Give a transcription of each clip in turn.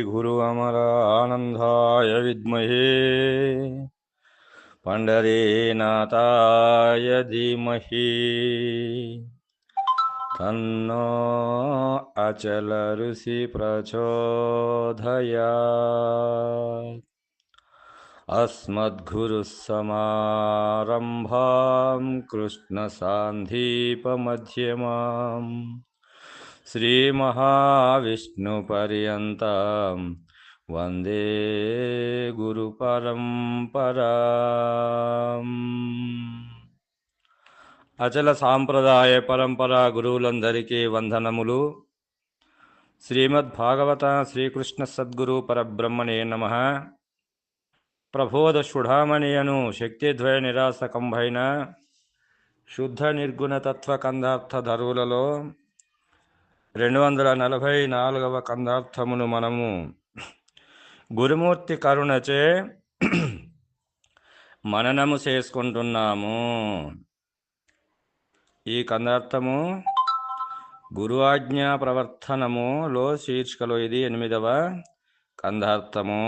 गुरु अमरानंदाय विद्महे पंढरीनाथाय धीमहि तन्नो अचल ऋषि प्रचोदयात्। अस्मद्गुरुसमारम्भां कृष्णसान्धीपमध्यमाम् श्रीमहाविष्णुपर्यन्तं वन्दे गुरुपरम्पराम्। అచల సాంప్రదాయ పరంపర గురువులందరికీ వందనములు. శ్రీమద్భాగవత శ్రీకృష్ణ సద్గురు పరబ్రహ్మణే నమః. ప్రబోధ శుఢామణియను శక్తిద్వయ నిరాసకంభైన శుద్ధ నిర్గుణ తత్వ కందార్థ ధరువులలో 244వ కందార్థమును మనము గురుమూర్తి కరుణచే మననము చేసుకుంటున్నాము. ఈ కందార్థము గురు ఆజ్ఞా ప్రవర్తనములో శీర్షికలో ఇది 8వ కందార్థము.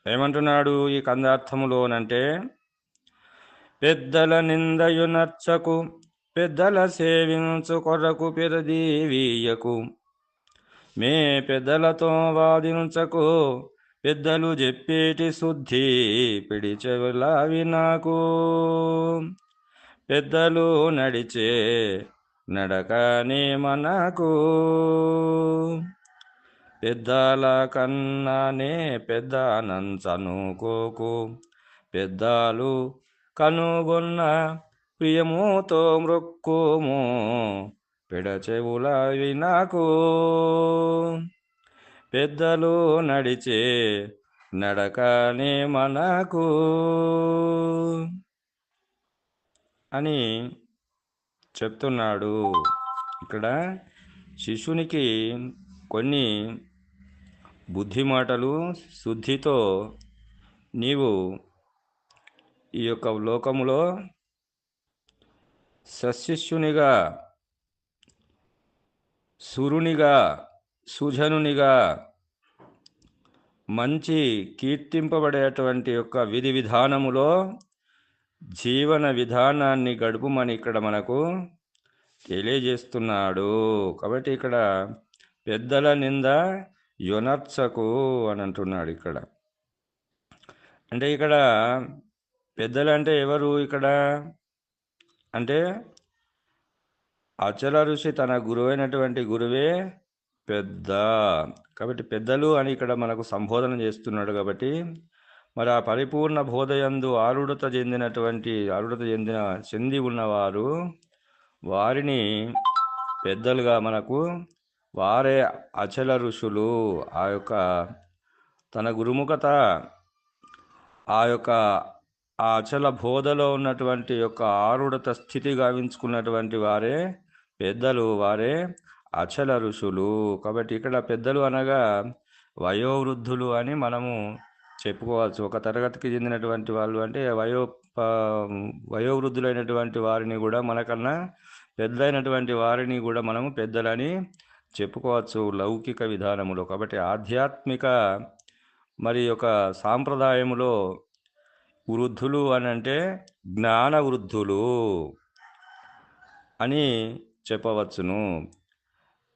ఏమంటున్నాడు ఈ కందార్థములోనంటే, పెద్దల నిందయు నర్చకు, పెద్దల సేవించు కొరకు పెరదీవీయకు, మే పెద్దలతో వాదించకు, పెద్దలు చెప్పేటి శుద్ధి పిడిచెలావి నాకు, పెద్దలు నడిచే నడకనే మనకు, పెద్దల కన్నానే పెద్దనంచనుకోకు, పెద్దలు కనుగొన్న ప్రియముతో మృక్కుము, పెడచెవుల వినకు, పెద్దలు నడిచే నడకనే మనకు అని చెప్తున్నాడు. ఇక్కడ శిష్యునికి కొన్ని బుద్ధి మాటలు శుద్ధితో నీవు ఈ యొక్క లోకములో సశిష్యునిగా, సురునిగా, సుజనునిగా, మంచి కీర్తింపబడేటువంటి యొక్క విధి విధానములో జీవన విధానాన్ని గడుపుమని ఇక్కడ మనకు తెలియజేస్తున్నాడు. కాబట్టి ఇక్కడ పెద్దల నింద యొనర్చకు అని అంటున్నాడు. ఇక్కడ అంటే ఇక్కడ పెద్దలు అంటే ఎవరు? ఇక్కడ అంటే అచల ఋషి తన గురువైనటువంటి గురువే పెద్ద. కాబట్టి పెద్దలు అని ఇక్కడ మనకు సంబోధన చేస్తున్నాడు. కాబట్టి మరి ఆ పరిపూర్ణ బోధయందు ఆరుడత చెంది ఉన్నవారు, వారిని పెద్దలుగా మనకు, వారే అచల ఋషులు. ఆ యొక్క తన గురుముఖత, ఆ యొక్క ఆ అచల బోధలో ఉన్నటువంటి యొక్క ఆరుడత స్థితి గావించుకున్నటువంటి వారే పెద్దలు, వారే అచల ఋషులు. కాబట్టి ఇక్కడ పెద్దలు అనగా వయోవృద్ధులు అని మనము చెప్పుకోవచ్చు. ఒక తరగతికి చెందినటువంటి వాళ్ళు అంటే వయోవృద్ధులైనటువంటి వారిని కూడా, మనకన్నా పెద్దైనటువంటి వారిని కూడా మనము పెద్దలని చెప్పుకోవచ్చు లౌకిక విధానములో. కాబట్టి ఆధ్యాత్మిక మరి యొక్క సాంప్రదాయములో వృద్ధులు అని అంటే జ్ఞాన వృద్ధులు అని చెప్పవచ్చును.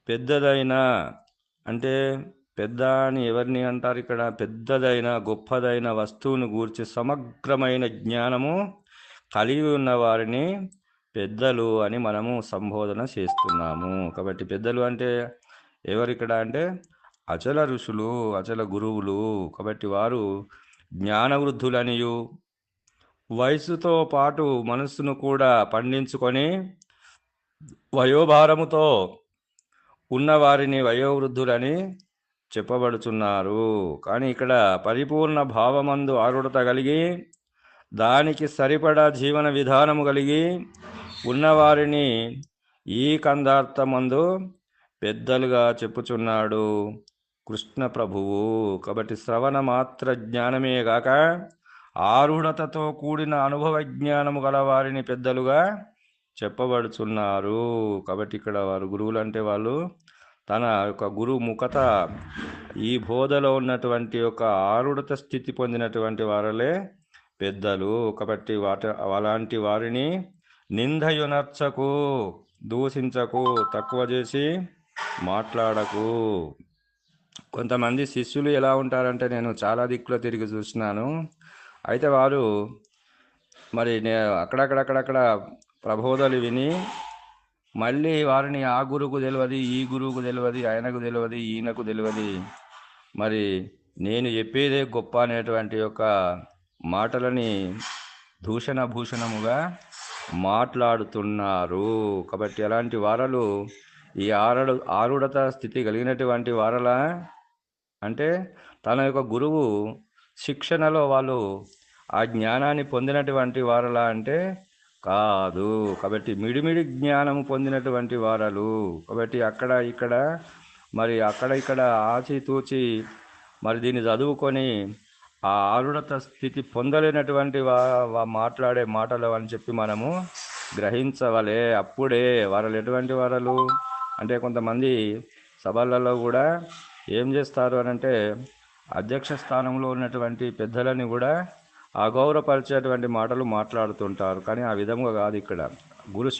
పెద్దదైన అంటే పెద్ద అని ఎవరిని అంటారు? ఇక్కడ పెద్దదైన గొప్పదైన వస్తువును గూర్చి సమగ్రమైన జ్ఞానము కలిగి ఉన్న వారిని పెద్దలు అని మనము సంబోధన చేస్తున్నాము. కాబట్టి పెద్దలు అంటే ఎవరిక్కడ అంటే అచల ఋషులు, అచల గురువులు. కాబట్టి వారు జ్ఞానవృద్ధులనియు, వయసుతో పాటు మనస్సును కూడా పండించుకొని వయోభారముతో ఉన్నవారిని వయోవృద్ధులని చెప్పబడుచున్నారు. కానీ ఇక్కడ పరిపూర్ణ భావమందు ఆరుడత కలిగి, దానికి సరిపడా జీవన విధానము కలిగి ఉన్నవారిని ఈ కందార్థమందు పెద్దలుగా చెప్పుచున్నాడు కృష్ణ ప్రభువు. కాబట్టి శ్రవణ మాత్ర జ్ఞానమే గాక ఆరుడతతో కూడిన అనుభవ జ్ఞానము గల వారిని పెద్దలుగా చెప్పబడుచున్నారు. కాబట్టి ఇక్కడ వారు గురువులు అంటే వాళ్ళు తన యొక్క గురుముఖత ఈ బోధలో ఉన్నటువంటి ఒక ఆరుడత స్థితి పొందినటువంటి వారలే పెద్దలు. కాబట్టి అలాంటి వారిని నిందయునర్చకు, దూషించకు, తక్కువ చేసి మాట్లాడకు. కొంతమంది శిష్యులు ఎలా ఉంటారంటే, నేను చాలా దిక్కులో తిరిగి చూసినాను. అయితే వారు మరి అక్కడక్కడక్కడక్కడ ప్రబోధలు విని మళ్ళీ వారిని ఆ గురువుకు తెలియదు, ఈ గురువుకు తెలియదు, ఆయనకు తెలియదు, ఈయనకు తెలియదు, మరి నేను చెప్పేదే గొప్ప అనేటువంటి యొక్క మాటలని దూషణ భూషణముగా మాట్లాడుతున్నారు. కాబట్టి అలాంటి వారలు ఈ ఆరుడత స్థితి కలిగినటువంటి వారలా అంటే తన యొక్క గురువు శిక్షణలో వాళ్ళు ఆ జ్ఞానాన్ని పొందినటువంటి వారలా అంటే కాదు. కాబట్టి మిడిమిడి జ్ఞానము పొందినటువంటి వారలు. కాబట్టి అక్కడ ఇక్కడ మరి అక్కడ ఇక్కడ ఆచితూచి మరి దీన్ని చదువుకొని ఆ ఆరుడత స్థితి పొందలేనటువంటి మాట్లాడే మాటలు అని చెప్పి మనము గ్రహించవలే. అప్పుడే వారలు ఎటువంటి వారలు అంటే కొంతమంది సభలలో కూడా ఏం చేస్తారు అని అంటే అధ్యక్ష స్థానంలో ఉన్నటువంటి పెద్దలని కూడా అగౌరవపరిచేటువంటి మాటలు మాట్లాడుతుంటారు. కానీ ఆ విధంగా కాదు. ఇక్కడ గురు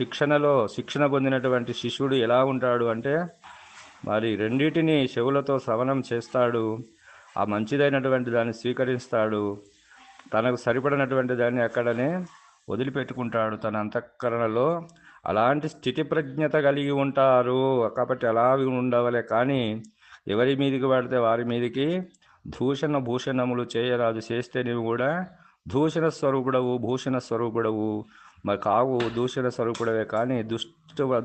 శిక్షణ పొందినటువంటి శిష్యుడు ఎలా ఉంటాడు అంటే మరి రెండింటిని చెవులతో శ్రవణం చేస్తాడు, ఆ మంచిదైనటువంటి దాన్ని స్వీకరిస్తాడు, తనకు సరిపడినటువంటి దాన్ని అక్కడనే వదిలిపెట్టుకుంటాడు తన అంతఃకరణలో. అలాంటి స్థితి ప్రజ్ఞత కలిగి ఉంటారు. కాబట్టి అలా ఉండవలే. కానీ ఎవరి మీదికి పడితే వారి మీదికి దూషణ భూషణములు చేయరాదు. చేస్తే నీవు కూడా దూషణ స్వరూపుడవు, భూషణ స్వరూపుడవు మరి కావు. దూషణ స్వరూపుడవే కానీ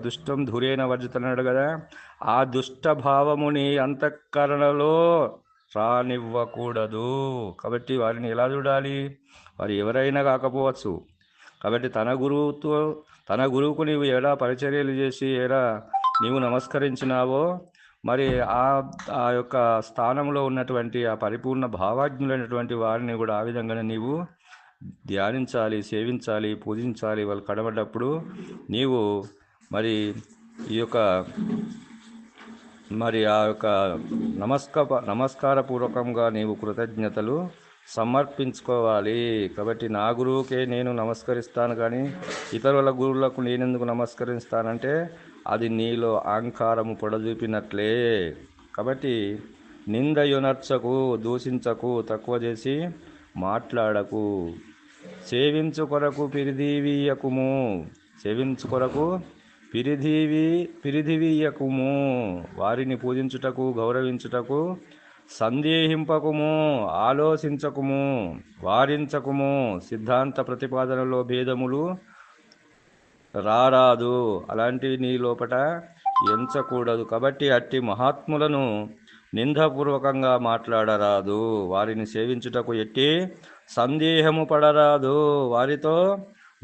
దుష్టం ధురేణ వర్జితన్నాడు కదా, ఆ దుష్ట భావముని అంతఃకరణలో రానివ్వకూడదు. కాబట్టి వారిని ఎలా చూడాలి? వారు ఎవరైనా కాకపోవచ్చు. కాబట్టి తన గురువుకు నీవు ఎలా పరిచర్యలు చేసి ఎలా నీవు నమస్కరించినావో మరి ఆ యొక్క స్థానంలో ఉన్నటువంటి ఆ పరిపూర్ణ భావాజ్ఞులైనటువంటి వారిని కూడా ఆ విధంగానే నీవు ధ్యానించాలి, సేవించాలి, పూజించాలి. వాళ్ళు కడబడ్డప్పుడు నీవు మరి ఈ యొక్క మరి ఆ యొక్క నమస్కారపూర్వకంగా నీవు కృతజ్ఞతలు సమర్పించుకోవాలి. కాబట్టి నా గురువుకే నేను నమస్కరిస్తాను కానీ ఇతరుల గురువులకు నేనెందుకు నమస్కరిస్తానంటే అది నీలో అహంకారము పొడజూపినట్లే. కాబట్టి నిందయునర్చకు, దూషించకు, తక్కువ చేసి మాట్లాడకు. సేవించు కొరకు పిరిదీవీయకుము, సేవించు కొరకు పిరిదివీయకుము. వారిని పూజించుటకు, గౌరవించుటకు సందేహింపకుము, ఆలోచించకుము, వారించకుము. సిద్ధాంత ప్రతిపాదనలో భేదములు రారాదు, అలాంటివి నీ లోపట ఎంచకూడదు. కాబట్టి అట్టి మహాత్ములను నిందపూర్వకంగా మాట్లాడరాదు, వారిని సేవించుటకు ఎట్టి సందేహము పడరాదు, వారితో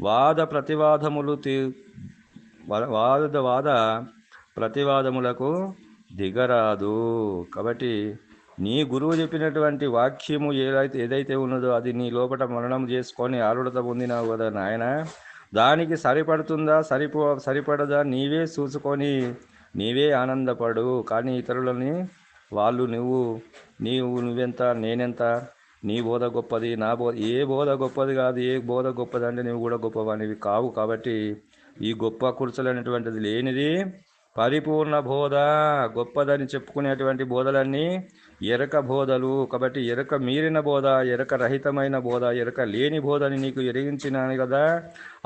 వాద ప్రతివాదములకు దిగరాదు. కాబట్టి నీ గురువు చెప్పినటువంటి వాక్యము ఏదైతే ఉన్నదో అది నీ లోపల మరణం చేసుకొని ఆరుడత పొందినావు కదా నాయన, దానికి సరిపడుతుందా సరిపడదా నీవే చూసుకొని నీవే ఆనందపడు. కానీ ఇతరులని వాళ్ళు నువ్వెంత నేనెంత, నీ బోధ గొప్పది, నా బోధ ఏ బోధ గొప్పది కాదు. ఏ బోధ గొప్పది అంటే నువ్వు కూడా గొప్పవానివి కావు. కాబట్టి ఈ గొప్ప కుర్చలనేటువంటిది లేనిది పరిపూర్ణ బోధ. గొప్పదని చెప్పుకునేటువంటి బోధలన్నీ ఎరక బోధలు. కాబట్టి ఎరక మీరిన బోధ, ఎరక రహితమైన బోధ, ఎరక లేని బోధని నీకు ఎరిగించినాను కదా.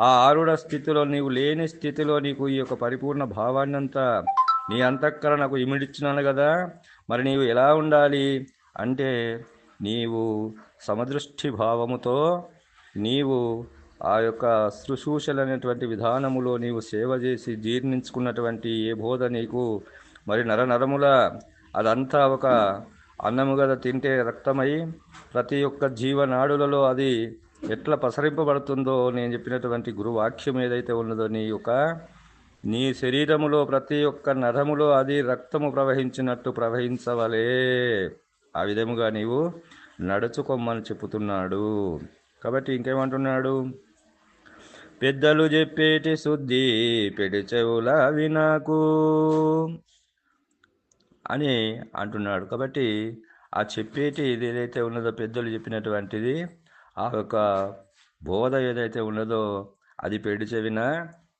ఆ ఆరుడ స్థితిలో నీవు లేని స్థితిలో నీకు ఈ యొక్క పరిపూర్ణ భావాన్నంతా నీ అంతఃకరణకు ఇమిడిచ్చినాను కదా. మరి నీవు ఎలా ఉండాలి అంటే నీవు సమదృష్టి భావముతో నీవు ఆ యొక్క శుశ్రూషలనేటువంటి విధానములో నీవు సేవ చేసి జీర్ణించుకున్నటువంటి ఏ బోధ నీకు మరి నరముల అదంతా ఒక అన్నము కదా, తింటే రక్తమై ప్రతి ఒక్క జీవనాడులలో అది ఎట్లా పసరింపబడుతుందో నేను చెప్పినటువంటి గురువాక్యం ఏదైతే ఉన్నదో నీ శరీరములో ప్రతి ఒక్క నరములో అది రక్తము ప్రవహించినట్టు ప్రవహించవలే. ఆ విధముగా నీవు నడుచుకోమని చెప్పుతున్నాడు. కాబట్టి ఇంకేమంటున్నాడు? పెద్దలు చెప్పేటి శుద్ధి పెడి చెవుల వినకు, అని అంటున్నాడు. కాబట్టి ఆ చెప్పేటి ఇది ఏదైతే ఉన్నదో పెద్దలు చెప్పినటువంటిది ఆ యొక్క బోధ ఏదైతే ఉన్నదో అది పెడి చెవిన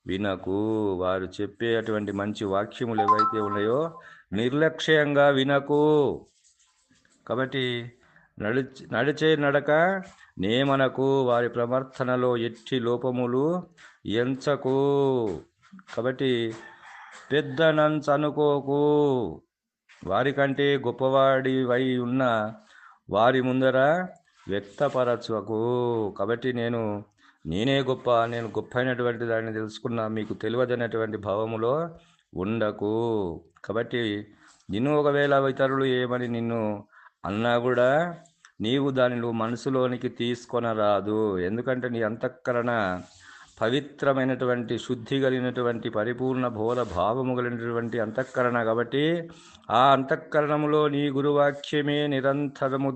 వినకు. వారు చెప్పే అటువంటి మంచి వాక్యములు ఏవైతే ఉన్నాయో నిర్లక్ష్యంగా వినకు. కాబట్టి నడిచే నడక నేమనకు, వారి ప్రవర్తనలో ఎట్టి లోపములు ఎంచకు. కాబట్టి పెద్దనంచనుకోకు, వారికంటే గొప్పవాడివై ఉన్న వారి ముందర వ్యక్తపరచకు. కాబట్టి నేనే గొప్ప, నేను గొప్ప అయినటువంటి దాన్ని తెలుసుకున్నా, మీకు తెలియదనేటువంటి భావములో ఉండకు. కాబట్టి నిన్ను ఒకవేళ ఇతరులు ఏమని నిన్ను అన్నా కూడా నీవు దానిని మనసులోనికి తీసుకొనరాదు. ఎందుకంటే నీ అంతఃకరణ పవిత్రమైనటువంటి శుద్ధి కలిగినటువంటి పరిపూర్ణ బోధ భావము కలిగినటువంటి అంతఃకరణ. కాబట్టి ఆ అంతఃకరణములో నీ గురువాక్యమే నిరంతరము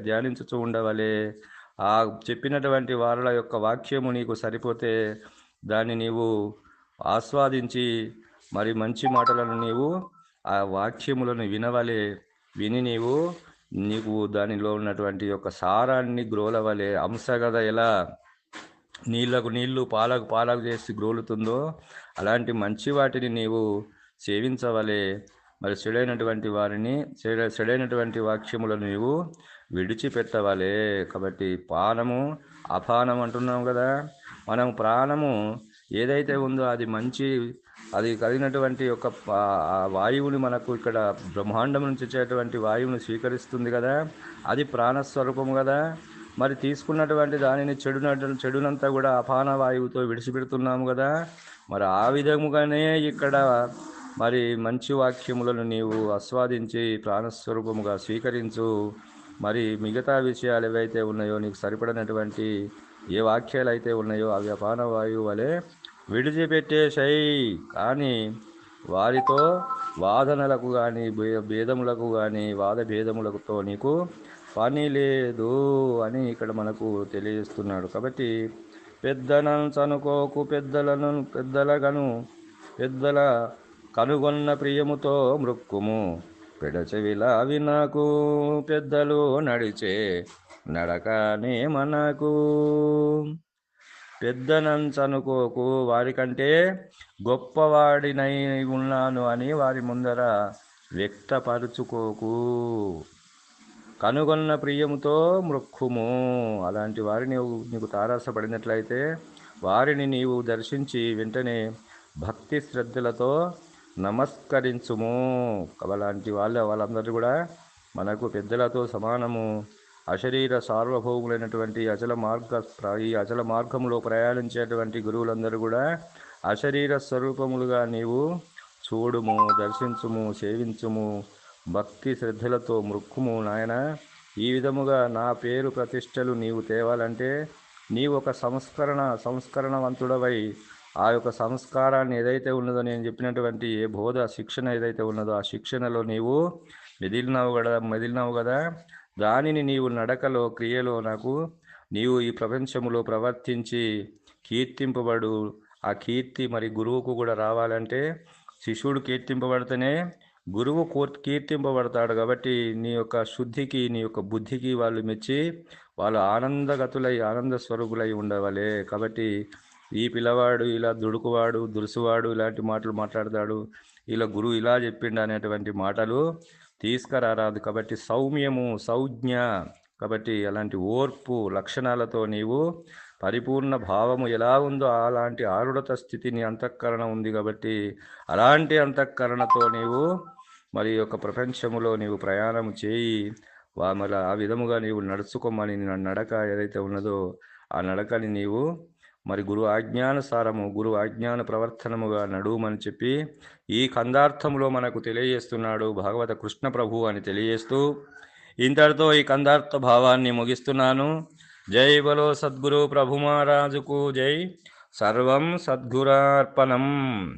ధ్యానించుతూ ఉండవలే. ఆ చెప్పినటువంటి వారుల యొక్క వాక్యము నీకు సరిపోతే దాన్ని నీవు ఆస్వాదించి మరి మంచి మాటలను నీవు ఆ వాక్యములను వినవలే. విని నీకు దానిలో ఉన్నటువంటి యొక్క సారాన్ని గ్రోలవలే. అంశగద ఎలా నీళ్లకు నీళ్లు పాలకు పాలకు చేసి గ్రోలుతుందో అలాంటి మంచి వాటిని నీవు సేవించవలే. మరి చెడైనటువంటి వాక్యములను నీవు విడిచిపెట్టవలే. కాబట్టి పానము అపానం అంటున్నాం కదా, మనం ప్రాణము ఏదైతే ఉందో అది అది కలిగినటువంటి యొక్క వాయువుని మనకు ఇక్కడ బ్రహ్మాండం నుంచి వచ్చేటువంటి వాయువుని స్వీకరిస్తుంది కదా, అది ప్రాణస్వరూపము కదా. మరి తీసుకున్నటువంటి దానిని చెడునంతా కూడా అపాన వాయువుతో విడిచిపెడుతున్నాము కదా. మరి ఆ విధముగానే ఇక్కడ మరి మంచి వాక్యములను నీవు ఆస్వాదించి ప్రాణస్వరూపముగా స్వీకరించు. మరి మిగతా విషయాలు ఏవైతే ఉన్నాయో నీకు సరిపడినటువంటి ఏ వాక్యాలు అయితే ఉన్నాయో అవి అపాన వాయువు వలె విడిచిపెట్టేశాయి. కానీ వారితో వాదనలకు కానీ భేదములకు కానీ వాద భేదములతో నీకు పని లేదు అని ఇక్కడ మనకు తెలియజేస్తున్నాడు. కాబట్టి పెద్దలను పెద్దల కనుగొన్న ప్రియముతో మృక్కుము, పెడచెవిలా వినకు, పెద్దలు నడిచే నడకనే మనకు. పెద్దనంచనుకోకు, వారికంటే గొప్పవాడినై ఉన్నాను అని వారి ముందర వ్యక్తపరుచుకోకు. కనుగొన్న ప్రియముతో మృక్కుము, అలాంటి వారిని నీకు తారసపడినట్లయితే వారిని నీవు దర్శించి వెంటనే భక్తి శ్రద్ధలతో నమస్కరించుము. అలాంటి వాళ్ళందరూ కూడా మనకు పెద్దలతో సమానము. అశరీర సార్వభౌములైనటువంటి ఈ అచల మార్గంలో ప్రయాణించేటువంటి గురువులందరూ కూడా అశరీర స్వరూపములుగా నీవు చూడుము, దర్శించుము, సేవించుము, భక్తి శ్రద్ధలతో మృక్కుము. నాయన, ఈ విధముగా నా పేరు ప్రతిష్టలు నీవు తేవాలంటే నీవు ఒక సంస్కరణవంతుడవై ఆ యొక్క సంస్కారాన్ని ఏదైతే ఉన్నదో నేను చెప్పినటువంటి ఏ బోధ శిక్షణ ఏదైతే ఉన్నదో ఆ శిక్షణలో నీవు మెదిలినావు కదా, దానిని నీవు నడకలో క్రియలో నీవు ఈ ప్రపంచములో ప్రవర్తించి కీర్తింపబడు. ఆ కీర్తి మరి గురువుకు కూడా రావాలంటే శిష్యుడు కీర్తింపబడితేనే గురువు కీర్తింపబడతాడు. కాబట్టి నీ యొక్క శుద్ధికి నీ యొక్క బుద్ధికి వాళ్ళు మెచ్చి వాళ్ళు ఆనంద స్వరూపులై ఉండవలే. కాబట్టి ఈ పిల్లవాడు ఇలా దుడుకువాడు దురుసువాడు ఇలాంటి మాటలు మాట్లాడతాడు, ఇలా గురువు ఇలా చెప్పిండు అనేటువంటి మాటలు తీసుకురారాదు. కాబట్టి సంజ్ఞ, కాబట్టి అలాంటి ఓర్పు లక్షణాలతో నీవు పరిపూర్ణ భావము ఎలా ఉందో అలాంటి ఆరుడత స్థితిని అంతఃకరణ ఉంది. కాబట్టి అలాంటి అంతఃకరణతో నీవు మరి యొక్క ప్రపంచములో నీవు ప్రయాణం చేయి. మరి ఆ విధముగా నీవు నడుచుకోమని నడక ఏదైతే ఉన్నదో ఆ నడకని నీవు మరి గురు ఆజ్ఞానుసారము గురు ఆజ్ఞాన ప్రవర్తనముగా నడుమని చెప్పి ఈ కందార్థములో మనకు తెలియజేస్తున్నాడు భాగవత కృష్ణ ప్రభు అని తెలియజేస్తూ ఇంతటితో ఈ కందార్థ భావాన్ని ముగిస్తున్నాను. జై బలో సద్గురు ప్రభు మహారాజుకు జై. సర్వం సద్గురార్పణం.